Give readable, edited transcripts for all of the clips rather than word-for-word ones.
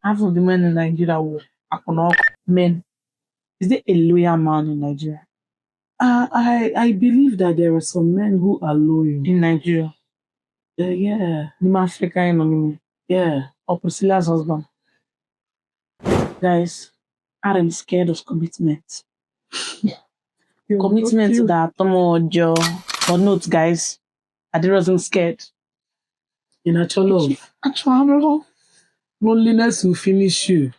half of the men in Nigeria will men. Is there a loyal man in Nigeria? I believe that there are some men who are loyal. In Nigeria? Yeah. Nima Africa enemy. Yeah. Or Priscilla's husband. Guys, I am scared of commitment. Commitment that Tomo. But note, guys, I wasn't scared. In actual love. Actual love. Loneliness will finish you.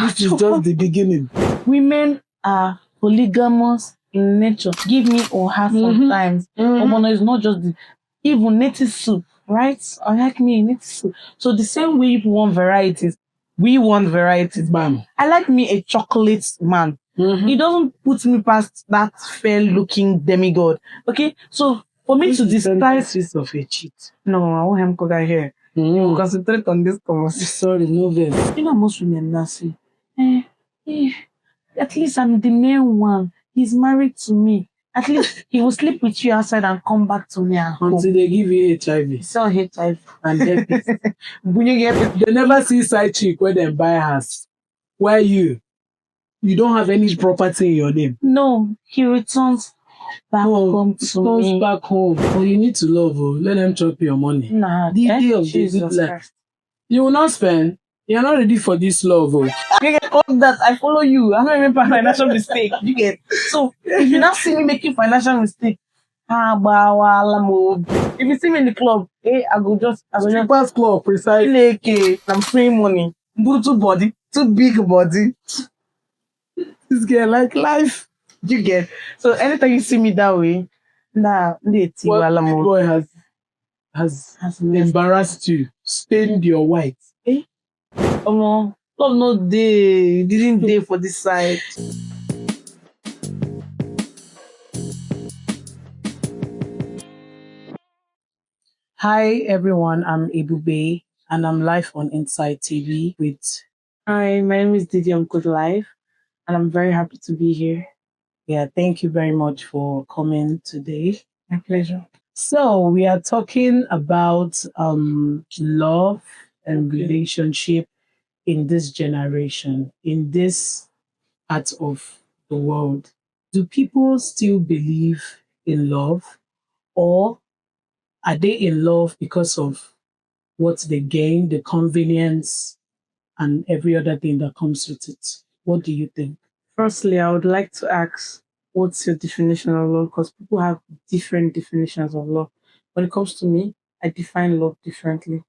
This is just the beginning. Women are polygamous in nature. Give me or her sometimes. Omono is not just even native soup, right? I like me native soup. So the same way you want varieties, we want varieties. Bam. I like me a chocolate man. He doesn't put me past that fair-looking demigod. Okay, so for me to despise of a cheat. No, I want him to go here. You concentrate on this conversation. Sorry, no verse. You know, most women now say, at least I'm the main one. He's married to me. At least he will sleep with you outside and come back to me until they give you HIV. So HIV and herpes. They never see side chick where they buy house. Where you don't have any property in your name. No, he returns back home to me. Back home. Oh, you need to love. Let them chop your money. Nah, the day of Jesus Christ. You will not spend. You're not ready for this love. You get all that. I follow you. I'm not even making financial mistake. You get so if you not see me making financial mistake, if you see me in the club, I go just pass club precisely. I'm free money. Too body, too big body. This girl like life. You get so anytime you see me that way, what boy has embarrassed you, stained your white. Love no day, didn't day for this side. Hi everyone, I'm Ebube and I'm live on Inside TV with. Hi, my name is Didi. I'm good live, and I'm very happy to be here. Yeah, thank you very much for coming today. My pleasure. So we are talking about love and relationship in this generation, in this part of the world. Do people still believe in love, or are they in love because of what they gain, the convenience, and every other thing that comes with it? What do you think? Firstly, I would like to ask, what's your definition of love? Because people have different definitions of love. When it comes to me, I define love differently.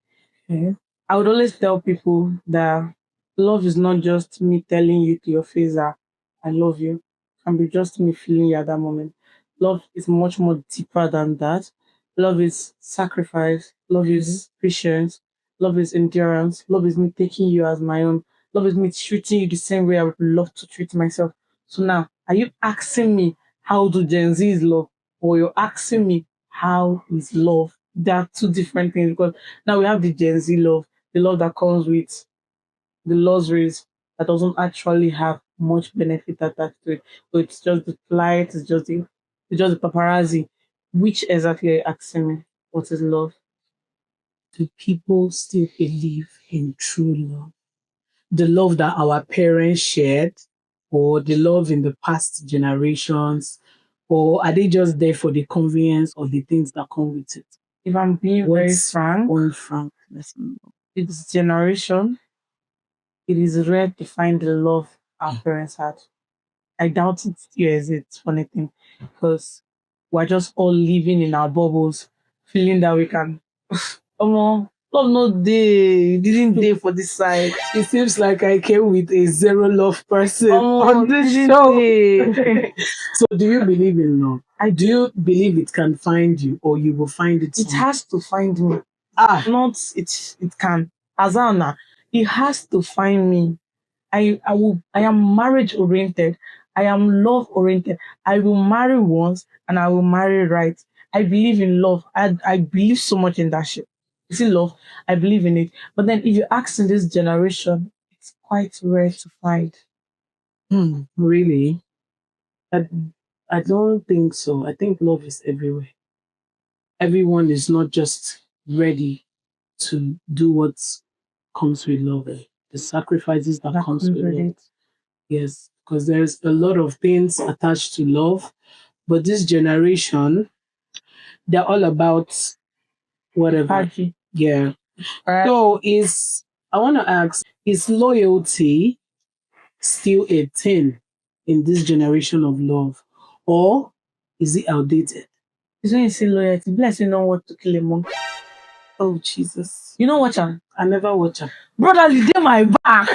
Okay. I would always tell people that love is not just me telling you to your face that I love you. It can be just me feeling you at that moment. Love is much more deeper than that. Love is sacrifice. Love is patience. Love is endurance. Love is me taking you as my own. Love is me treating you the same way I would love to treat myself. So now, are you asking me how do Gen Z's love? Or you're asking me how is love? They are two different things, because now we have the Gen Z love, the love that comes with the luxuries that doesn't actually have much benefit attached to it. So it's just the flight, it's just the paparazzi. Which exactly are you asking me? What is love? Do people still believe in true love? The love that our parents shared, or the love in the past generations, or are they just there for the convenience or the things that come with it? If I'm being very frank, it's generation. It is rare to find the love our parents had. I doubt it still exists, funny thing, because we're just all living in our bubbles, feeling that we can. Love no day, didn't day for this side. It seems like I came with a zero love person on this show. So do you believe in love? Do you believe it can find you, or you will find it? It has to find me. Not it can. Azana, it has to find me. I am marriage oriented. I am love oriented. I will marry once and I will marry right. I believe in love. I believe so much in that shit. You see, love, I believe in it. But then if you ask in this generation, it's quite rare to find. Really? I don't think so. I think love is everywhere. Everyone is not just ready to do what comes with love. the sacrifices that comes comes with with love. it. Yes, because there's a lot of things attached to love, but this generation, they're all about whatever. Party. Yeah. Right. So I want to ask, is loyalty still a thing in this generation of love, or is it outdated? It's when you say loyalty, bless you know what to kill a monkey. Oh Jesus! You know what, Chan? I never watch her. Brotherly, they my back.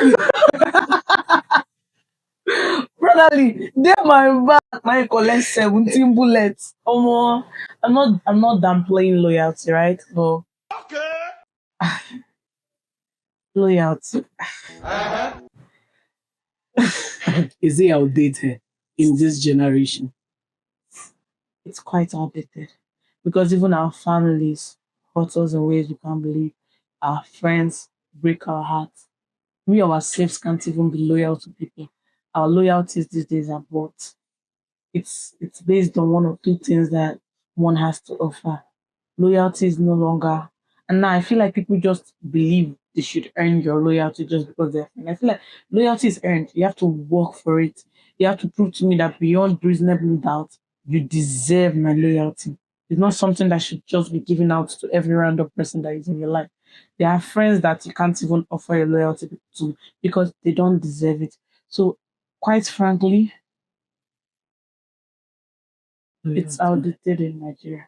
Brotherly, they my back. My collect 17 bullets. I'm not downplaying loyalty, right? But loyalty. Is it outdated in this generation? It's quite outdated. Because even our families hurt us in ways we can't believe. Our friends break our hearts. We ourselves can't even be loyal to people. Our loyalties these days are bought. It's based on one or two things that one has to offer. Loyalty is no longer, and now I feel like people just believe they should earn your loyalty just because they're friends. I feel like loyalty is earned. You have to work for it. You have to prove to me that beyond reasonable doubt, you deserve my loyalty. It's not something that should just be given out to every random person that is in your life. There are friends that you can't even offer your loyalty to because they don't deserve it. So, quite frankly, it's outdated in Nigeria.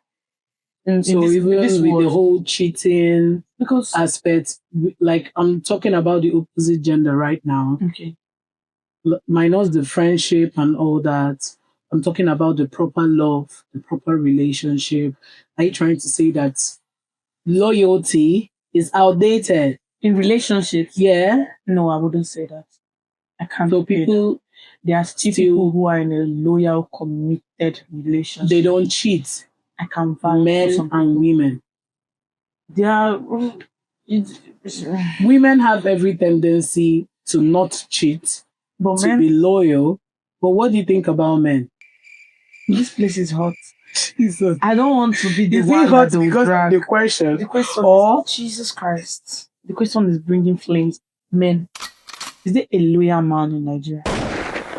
So this even with the world. whole cheating Because aspect, like I'm talking about the opposite gender right now, okay, minus the friendship and all that. I'm talking about the proper love, the proper relationship. Are you trying to say that loyalty is outdated? in relationships, Yeah. no, I wouldn't say that. I can't. So people, there are still people who are in a loyal, committed relationship. they don't cheat. I can vouch Men for some and women. They are. Women have every tendency to not cheat, But to men, be loyal. But what do you think about men? this place is hot. Jesus. I don't want to be the Is one it hot that will because drag. of the question? The question Or is, Jesus Christ. The question is bringing flames. Men, is there a loyal man in Nigeria?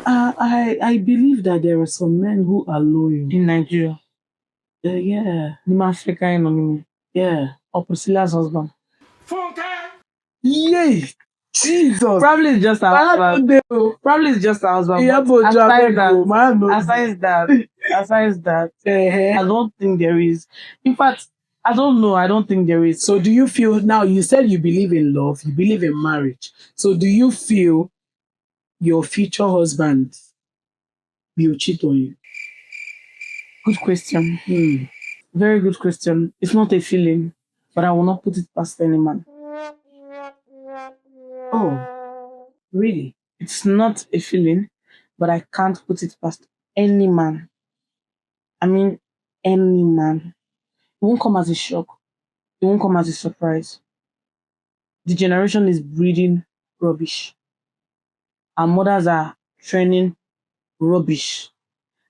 I believe that there are some men who are loyal. In Nigeria? Yeah. Nima Africa enemy. Yeah. Or Priscilla's husband. Yay! Jesus. Probably it's just our husband. Probably it's just our husband. But aside that, I don't think there is. In fact, I don't know. I don't think there is. So do you feel, now you said you believe in love, you believe in marriage. So do you feel your future husband will cheat on you? Good question. Very good question. It's not a feeling, but I will not put it past any man. Oh, really? It's not a feeling, but I can't put it past any man. I mean, any man. It won't come as a shock. It won't come as a surprise. The generation is breeding rubbish. Our mothers are training rubbish.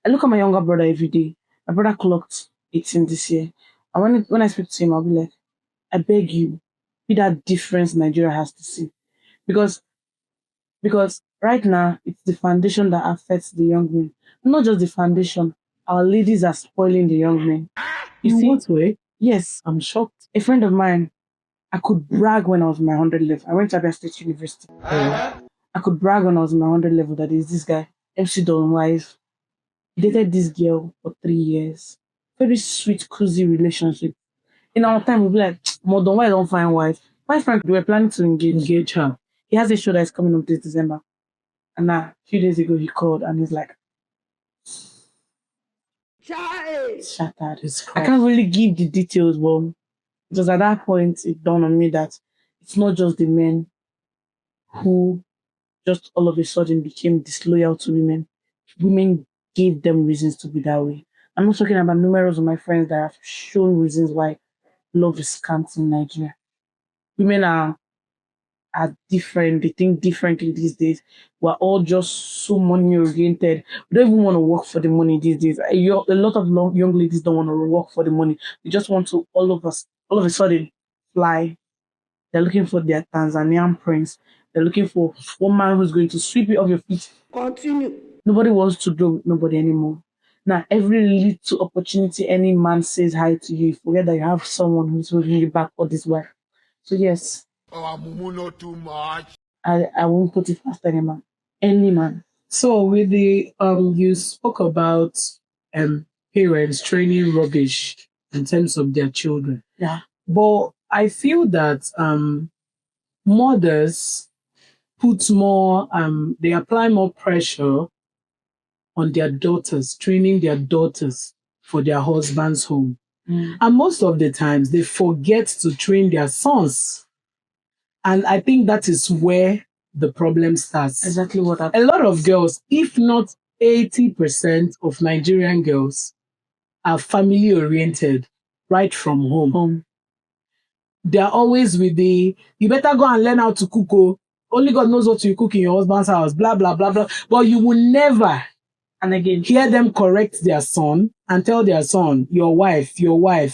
I look at my younger brother every day. My brother clocked 18 this year. And when I speak to him, I'll be like, I beg you, be that difference Nigeria has to see. Because right now, it's the foundation that affects the young men. Not just the foundation. Our ladies are spoiling the young men. You see? What way? Yes. I'm shocked. A friend of mine, I could brag when I was in my 100 level. I went to Abia State University. I could brag when I was in my 100 level that is this guy, MC Don wife. He dated this girl for 3 years. Very sweet, cozy relationship. In our time, we'll be like, Modon, why don't find wife? My friend, we were planning to engage her. He has a show that is coming up this December. And now, a few days ago, he called and he's like, shattered. I can't really give the details, but because at that point, it dawned on me that it's not just the men who just all of a sudden became disloyal to women. Women gave them reasons to be that way. I'm not talking about numerous of my friends that have shown reasons why love is scant in Nigeria. Women are different. They think differently these days. We're all just so money oriented. We don't even want to work for the money these days. A lot of young ladies don't want to work for the money. They just want to all of a sudden fly. They're looking for their Tanzanian prince. They're looking for one man who's going to sweep you off your feet. Continue. Nobody wants to grow with nobody anymore. Now, every little opportunity any man says hi to you, forget that you have someone who's holding you back all this while. So yes, Not too much. I won't put it past any man. Any man. So with the you spoke about parents training rubbish in terms of their children. Yeah. But I feel that mothers put more they apply more pressure on their daughters, training their daughters for their husband's home. And most of the times they forget to train their sons. And I think that is where the problem starts. Exactly what A lot of girls, if not 80% of Nigerian girls, are family oriented right from home. They're always with the, you better go and learn how to cook. Oh. Only God knows what you cook in your husband's house, blah, blah, blah, blah. But you will never And again, hear them correct their son and tell their son, your wife,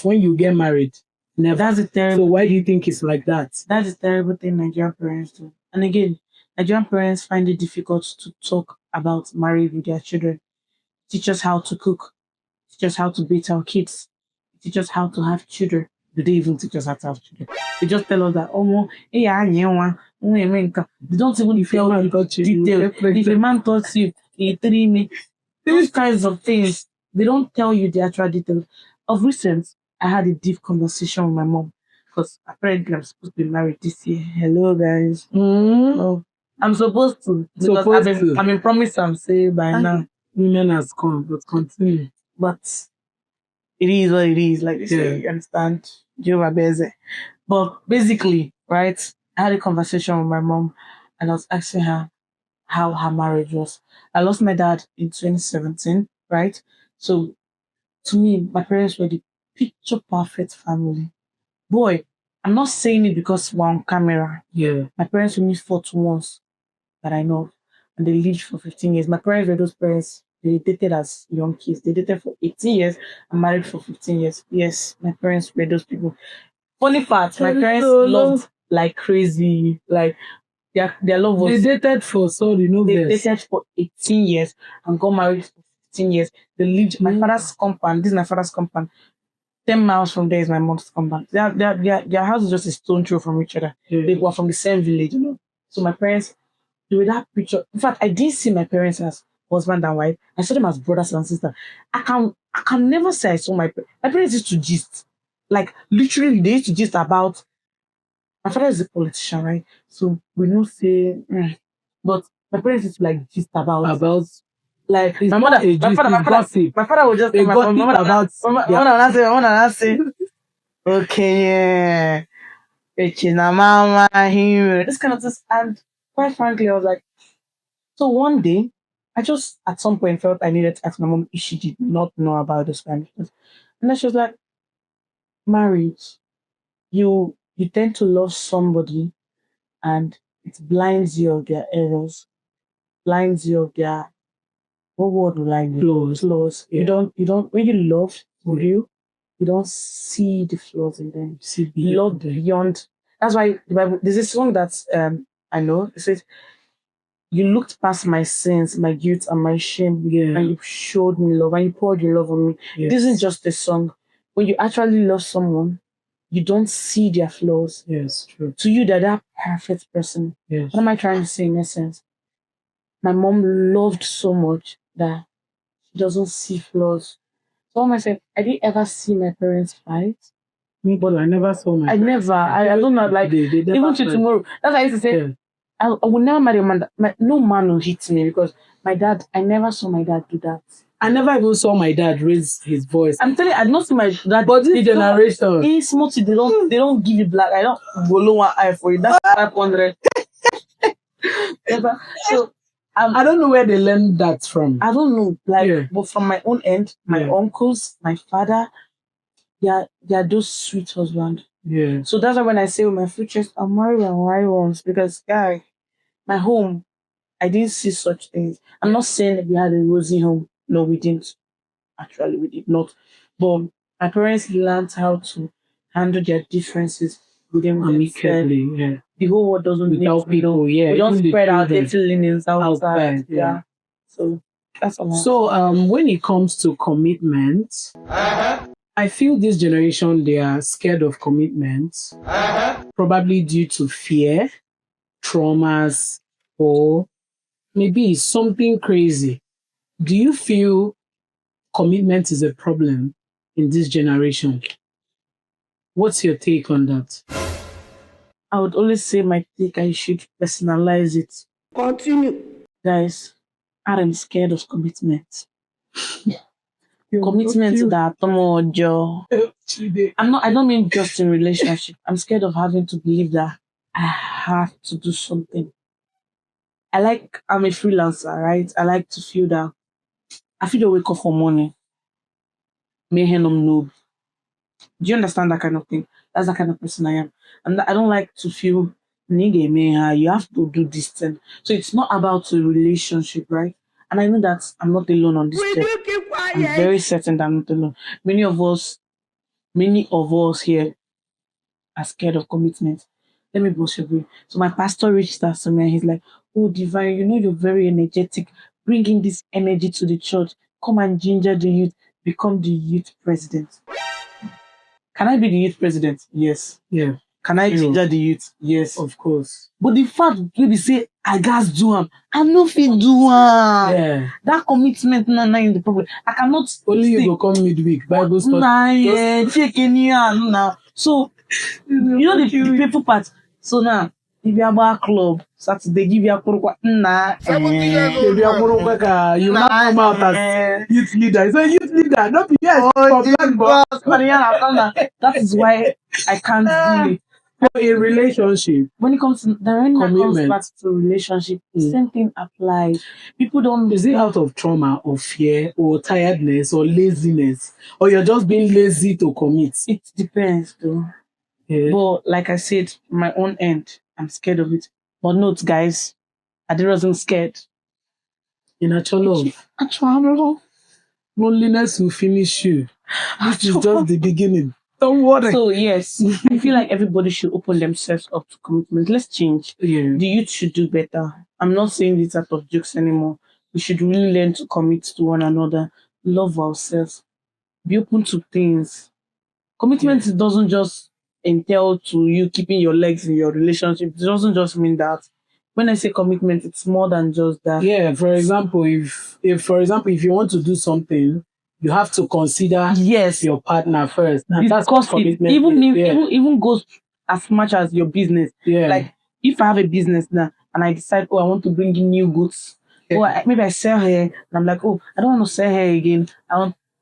when you get married. Never. That's a terrible. So why do you think it's like that? That's a terrible thing Nigerian parents do. And again, Nigerian parents find it difficult to talk about marriage with their children. Teach us how to cook. Teach us how to beat our kids. Teach us how to have children. Do they even teach us how to have children? They just tell us that, oh, they don't even tell details. If a man touches you, he three me. Those kinds of things, they don't tell you the actual details. Of recent, I had a deep conversation with my mom because apparently I'm supposed to be married this year. Hello, guys. Oh, I'm supposed to. Because I've been promised I'm saved by now. Women has come, but continue. But it is what it is, like they say, you understand? Jehovah Beze. But basically, right, I had a conversation with my mom and I was asking her how her marriage was. I lost my dad in 2017, right? So to me, my parents were the picture perfect family. Boy, I'm not saying it because we're on camera. Yeah. My parents only fought once that I know of, and they lived for 15 years. My parents were those parents, they dated as young kids. They dated for 18 years and married for 15 years. Yes, my parents were those people. Funny fact, my parents loved like crazy. Like their love was. They dated for They dated for 18 years and got married for 15 years. They lived my father's compound. This is my father's compound. 10 miles from there is my mom's compound. Their house is just a stone throw from each other. They were from the same village, So my parents, they were that picture. In fact, I didn't see my parents as husband and wife. I saw them as brothers and sisters. I can never say I saw my parents used to gist. Like literally, they used to gist about. My father is a politician, right? So we don't say, but my parents used to like gist about like my mother. My father would just my mother say, okay, yeah, mama, this kind of things. And quite frankly, I was like, so one day, I just at some point felt I needed to ask my mom if she did not know about this kind of things. And then she was like, marriage, you tend to love somebody and it blinds you of their errors, blinds you of their what word would I use? Flaws. Yeah. You don't when you love you don't see the flaws in them. You love beyond. That's why the Bible there's a song that I know. It says, you looked past my sins, my guilt, and my shame, and you showed me love, and you poured your love on me. Yes. This isn't just a song. When you actually love someone, you don't see their flaws. Yes, true. To you, they're that perfect person. Yes. What am I trying to say in essence? My mom loved so much that she doesn't see flaws. So myself, I didn't ever see my parents fight. Me, but I never saw my. I never. I don't know. Like even to tomorrow. That's why I used to say. Yeah. I will never marry a man. No man will hit me because my dad. I never saw my dad do that. I never even saw my dad raise his voice. I'm telling you, I not see my dad. But this generation, he's smart. They don't give you black. I don't go one eye for it. That's 500. So I don't know where they learned that from. I don't know, but from my own end, my uncles, my father, they are those sweet husbands. Yeah. So that's why when I say with my futures, I'm married and wife once because guy, my home, I didn't see such things. I'm not saying that we had a rosy home. No, we didn't. Actually, we did not. But my parents learned how to handle their differences within themselves. Amicably, yeah. The whole world doesn't need Without to know. people, yeah. We don't even the spread our children dirty linens outside. outside, Yeah. yeah. So that's all. So when it comes to commitment, I feel this generation they are scared of commitment, probably due to fear, traumas, or maybe something crazy. Do you feel commitment is a problem in this generation? What's your take on that? I would always say my take, I should personalize it. Continue. Guys, I'm scared of commitment. Commitment that I don't mean just in relationship. I'm scared of having to believe that I have to do something. I'm a freelancer, right? I like to feel that I feel to wake up for money. Me no. Do you understand that kind of thing? That's the kind of person I am. And I don't like to feel nigga man, you have to do this thing. So it's not about a relationship, right? And I know that I'm not alone on this Will step. you keep quiet? I'm very certain that I'm not alone. Many of us here are scared of commitment. Let me boast your brain. So my pastor reached out to me and he's like, "Oh, Divine, you know you're very energetic. Bring in this energy to the church. Come and ginger the youth. Become the youth president." Can I be the youth president? Yes. Yeah, Can I Sure. ginger the youth? Yes. of course. But the fact wey be say I gats do am, I no fit do am. Yeah. That commitment na in the problem. I cannot Only you stay. go come midweek, Bible study. Nah, yeah, check any now. So you know the painful part. So now, if you about club Saturday, give you a kurukwa. Nah, 70 years old Baby, I'm man. gonna work, you not come out as youth leader. It's a youth leader, not be yes. That is why I can't do it. In relationship, When it comes to when it comes Commitment. back to relationship, same thing applies. People don't. is it out of trauma or fear or tiredness or laziness, or you're just being lazy to commit? It depends, though. Yeah. But like I said, my own end, I'm scared of it. But note, guys, I wasn't scared. In actual love, Actually, loneliness will finish you. This is just the beginning. Don't worry. so yes, I feel like everybody should open themselves up to commitment. Let's change. Yeah. The youth should do better. I'm not saying this out of jokes anymore. We should really learn to commit to one another, love ourselves, be open to things. Commitment doesn't just entail to you keeping your legs in your relationship. It doesn't just mean that. When I say commitment, it's more than just that. Yeah. For example, if you want to do something, you have to consider Yes, your partner first. And that's what because it commitment even is. Yeah. even goes as much as your business. Yeah. Like if I have a business now and I decide, oh, I want to bring in new goods, or maybe I sell hair and I'm like, oh, I don't want to sell hair again.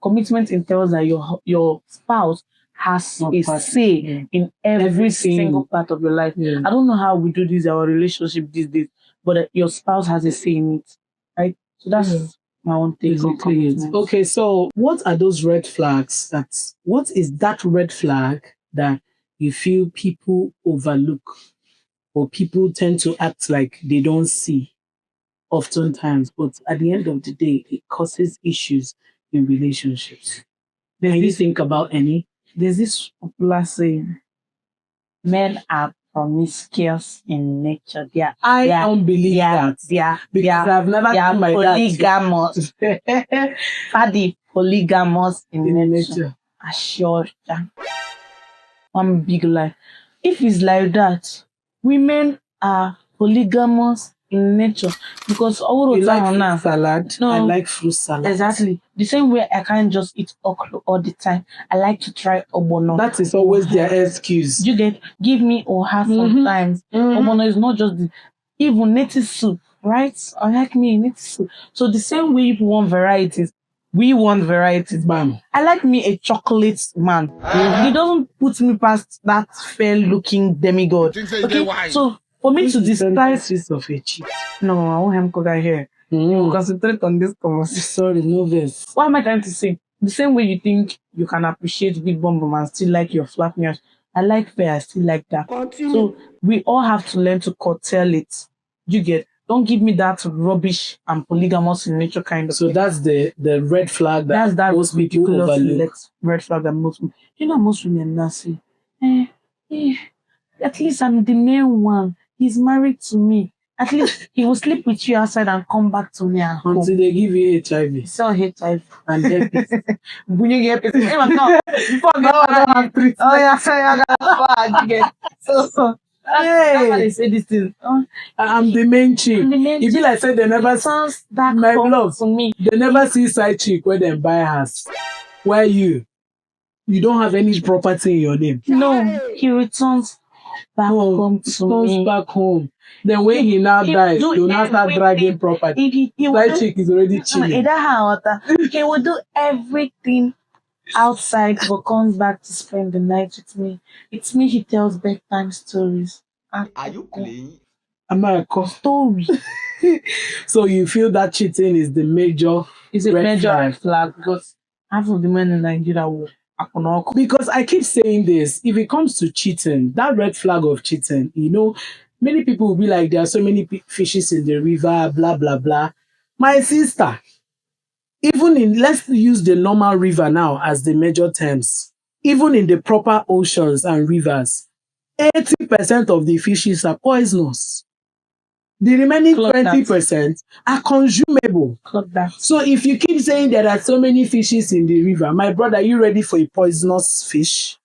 Commitment entails that your spouse has Not a part- say yeah. in every Everything. single part of your life. Yeah. I don't know how we do this in our relationship these days, but your spouse has a say in it, right? So that's Yeah. my own take on Basically it. commitment. Okay, so what are those red flags what is that red flag that you feel people overlook or people tend to act like they don't see oftentimes, but at the end of the day, it causes issues in relationships? Can you think about any? There's this popular saying, men are promiscuous in nature. I don't believe that because I've never seen my polygamous. dad Paddy polygamous in in nature. nature. Assure ya. One big lie. If it's like that, women are polygamous in nature because all You the like time fruit now. salad? No. I like fruit salad. Exactly. The same way I can't just eat okra all the time. I like to try obono. That is always their excuse. You get give me oha sometimes. Obono is not just even native soup, right? I like me native soup. So the same way people want varieties, we want varieties. Bam. I like me a chocolate man. He doesn't put me past that fair looking demigod. Think say you Okay, dey wise. so for me to despise, Sentences of a cheat. no, I won't have cook here. Concentrate on this conversation. Sorry, no this. What am I trying to say? The same way you think you can appreciate Big Bum Bum and still like your flappiness, I like fair, I still like that. Continue. So we all have to learn to curtail it. You get? Don't give me that rubbish and polygamous in nature kind of So thing. that's the red flag that That's most people ridiculous overlook. red flag that most you know most women now say, At least I'm the main one. He's married to me. At least he will sleep with you outside and come back to me at home. Until they give you HIV. So HIV And herpes. when you get before have treatment. Oh yeah, so yeah, so that's why they say this thing. I'm the main chick. I'm the main It be chick. like say they never Sounds back my home love. to me. They never see side chick where they buy house. Where you don't have any property in your name. No, he returns back home to Comes me. back home. Then when he now dies, do they'll now start dragging property. He will Side do, chick is already chilling. he will do everything outside but comes back to spend the night with me. It's me he tells bedtime stories. Are you playing? Am I a Story. So you feel that cheating is the major It's a major red flag because half of the men in Nigeria will. Because I keep saying this, if it comes to cheating, that red flag of cheating, many people will be like, there are so many fishes in the river, blah, blah, blah. My sister, let's use the normal river now as the major terms. Even in the proper oceans and rivers, 80% of the fishes are poisonous. The remaining 20% are consumable. So if you keep saying there are so many fishes in the river, my brother, are you ready for a poisonous fish?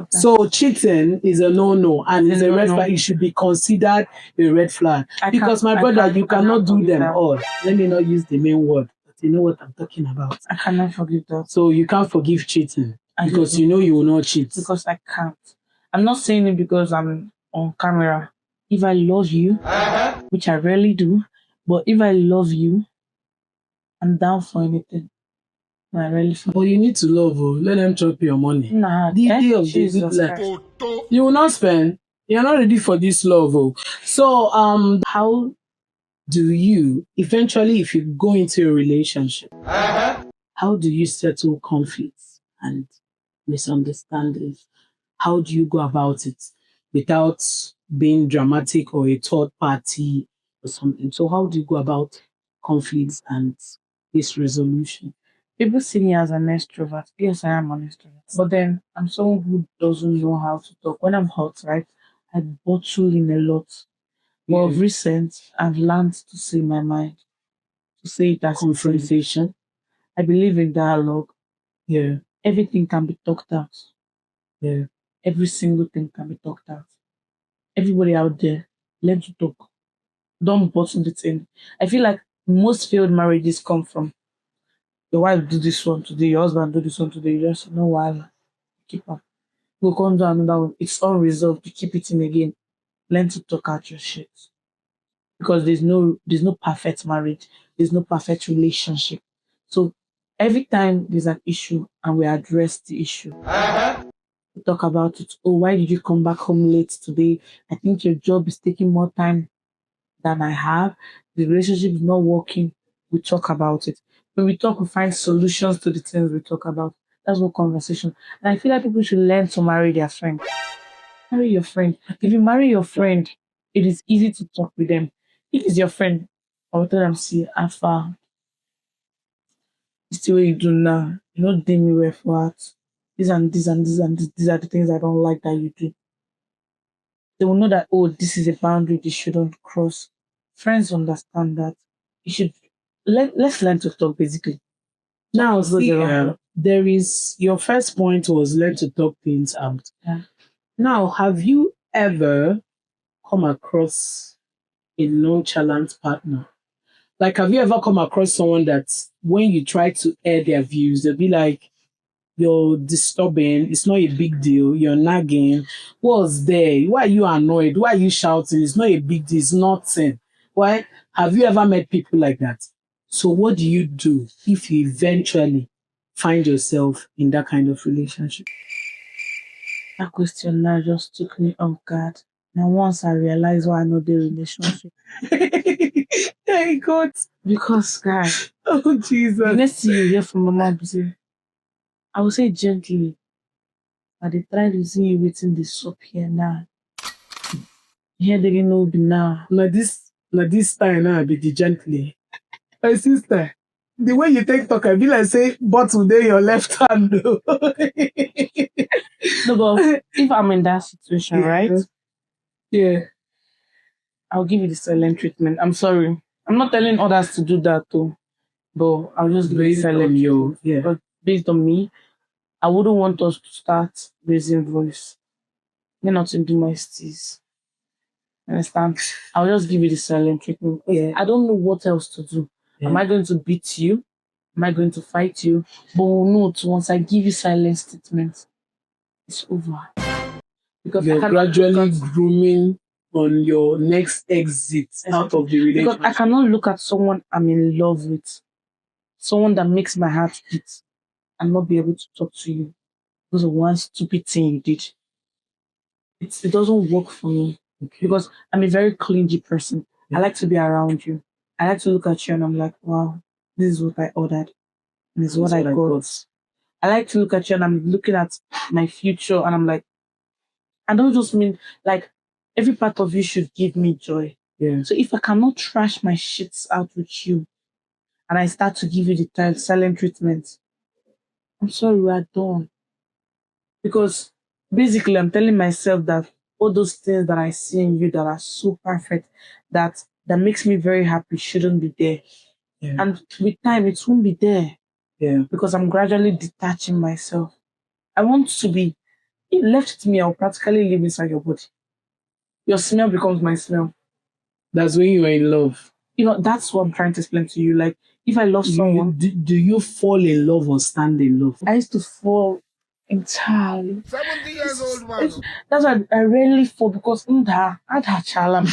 So cheating is a no-no and it's a red flag. It should be considered a red flag. Because my brother, you cannot do them all. Let me not use the main word, but you know what I'm talking about. I cannot forgive that. So you can't forgive cheating because you know you will not cheat. Because I can't. I'm not saying it because I'm on camera. If I love you, which I rarely do, but if I love you, I'm down for anything. I really feel. But you need to love, let them chop your money. Nah, the day of Jesus Christ. You will not spend. You're not ready for this love. So, how do you eventually, if you go into a relationship, how do you settle conflicts and misunderstandings? How do you go about it without being dramatic or a third party or something? So, how do you go about conflicts and this resolution? People see me as an extrovert. Yes, I am an extrovert. But then I'm someone who doesn't know how to talk. When I'm hot, right, I bottle in a lot. But of recent, I've learned to say my mind, to say it as Confrontation. I believe in dialogue. Yeah. Everything can be talked out. Yeah. Every single thing can be talked out. Everybody out there, learn to talk. Don't bottle it in. I feel like most failed marriages come from your wife do this one today, your husband do this one today. You just know why. Keep up. We'll come down another one. It's unresolved. You keep it in again. Learn to talk out your shit. Because there's no perfect marriage. There's no perfect relationship. So every time there's an issue and we address the issue, we talk about it. Oh, why did you come back home late today? I think your job is taking more time than I have. The relationship is not working. We talk about it. When we talk, we find solutions to the things we talk about. That's what conversation. And I feel like people should learn to marry their friend. Marry your friend. If you marry your friend, it is easy to talk with them. If it's your friend, I'll tell them, see, Alpha, it's the way you do now. You not doing me well for that. These and these and these and these are the things I don't like that you do. They will know that, oh, this is a boundary they shouldn't cross. Friends understand that. You should let's learn to talk basically. Now, see, there is your first point was learn to talk things out. Yeah. Now, have you ever come across a nonchalant partner? Like, have you ever come across someone that when you try to air their views, they'll be like, you're disturbing, it's not a big deal, you're nagging, what's there? Why are you annoyed? Why are you shouting? It's not a big deal, it's nothing. Why? Have you ever met people like that? So what do you do if you eventually find yourself in that kind of relationship? That question now just took me off guard. Now once I realized why I know the relationship. Hey God. Because guys, Oh Jesus. the next thing you hear from my mom say, I will say gently, but they try to see you waiting the soup here now. Here they know be now. Now this time now be the gently. My sister, The way you take talk, I feel like say bottle there your left hand. No, but if I'm in that situation, right, Yeah. I'll give you the silent treatment. I'm sorry. I'm not telling others to do that too, but I'll just give you the Based silent on your treatment. But based on me, I wouldn't want us to start raising voice. Me not to do my steez. Understand? I'll just give you the silent treatment. Yeah. I don't know what else to do. Yeah. Am I going to beat you? Am I going to fight you? But note, once I give you silent treatment, it's over. Because You're gradually grooming on your next exit out of the relationship. Because I cannot look at someone I'm in love with, someone that makes my heart beat, and not be able to talk to you because of one stupid thing you did. It doesn't work for me because I'm a very clingy person. I like to be around you. I like to look at you and I'm like, wow, this is what I ordered. And this is what I got. I like to look at you and I'm looking at my future and I'm like, I don't just mean like every part of you should give me joy. Yeah. So if I cannot trash my shits out with you and I start to give you the silent treatment, I'm sorry, we are done. Because basically I'm telling myself that all those things that I see in you that are so perfect, that makes me very happy shouldn't be there. Yeah. And with time it won't be there. Yeah. Because I'm gradually detaching myself. I want to be, if left to me, I'll practically live inside your body. Your smell becomes my smell. That's when you are in love. You know, that's what I'm trying to explain to you. Like, if I love someone... Do you fall in love or stand in love? I used to fall entirely. 70 years old man. That's why I rarely fall because I had chalam.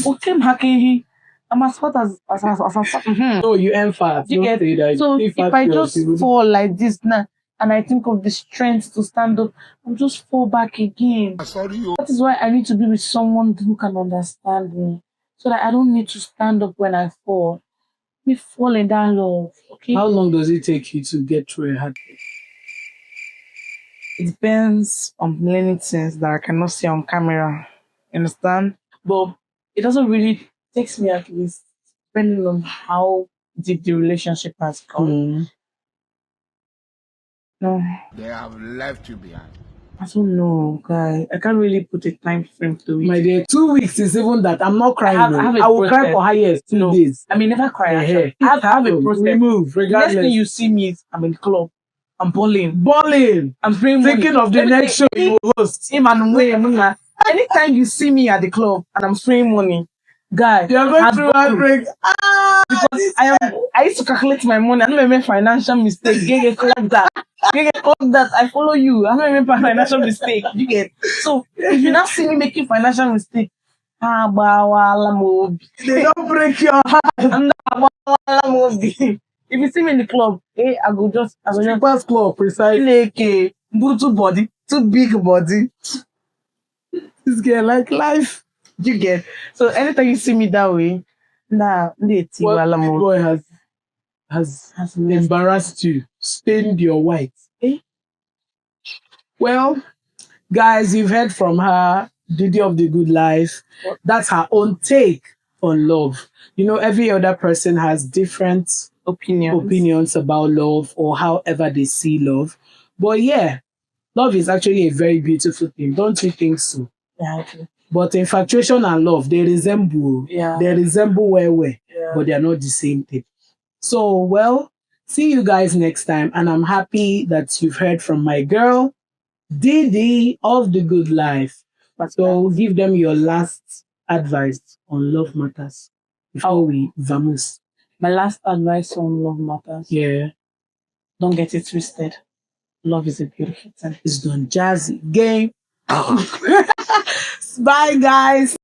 Okay, hacking. I'm as fat as No, you ain't fat. You get that. so if I just fall like this now and I think of the strength to stand up, I'll just fall back again. Sorry, That is why I need to be with someone who can understand me, so that I don't need to stand up when I fall. We fall in that love. Okay. How long does it take you to get through a heartbreak? It depends on many things that I cannot see on camera. Understand? But it doesn't really takes me at least, depending on how deep the relationship has gone. No. they have left you behind. I don't know, guy. I can't really put a time frame to it. My dear, 2 weeks is even that. I'm not crying. I will cry for highest 2 days. I mean, never cry. Yeah. I have a process. We move, regardless. Next thing you see me is I'm in the club. I'm balling. I'm thinking of the next show you will host. Anytime you see me at the club and I'm spraying money, guy, you're going through heartbreak. Because I used to calculate my money. I don't make financial mistake. Get that. I follow you. I don't make financial mistake. You get. So if you not see me making financial mistake, they don't break your heart. If you see me in the club, I go just Strippers club, precisely. Too body, too big body. This girl like life. You get. So anytime you see me that way, boy has embarrassed you, stained your white. Well, guys, you've heard from her, Didi of the Good Life. That's her own take on love. You know, every other person has different opinions about love or however they see love. But yeah, love is actually a very beautiful thing. Don't you think so? Yeah, I do. But infatuation and love, they resemble. Yeah. They resemble but they are not the same thing. So, well, see you guys next time. And I'm happy that you've heard from my girl, Didi of the Good Life. So give them your last advice on love matters before we vamos. My last advice on love matters. Yeah. Don't get it twisted. Love is a beautiful thing. It's done jazzy game. Bye, guys.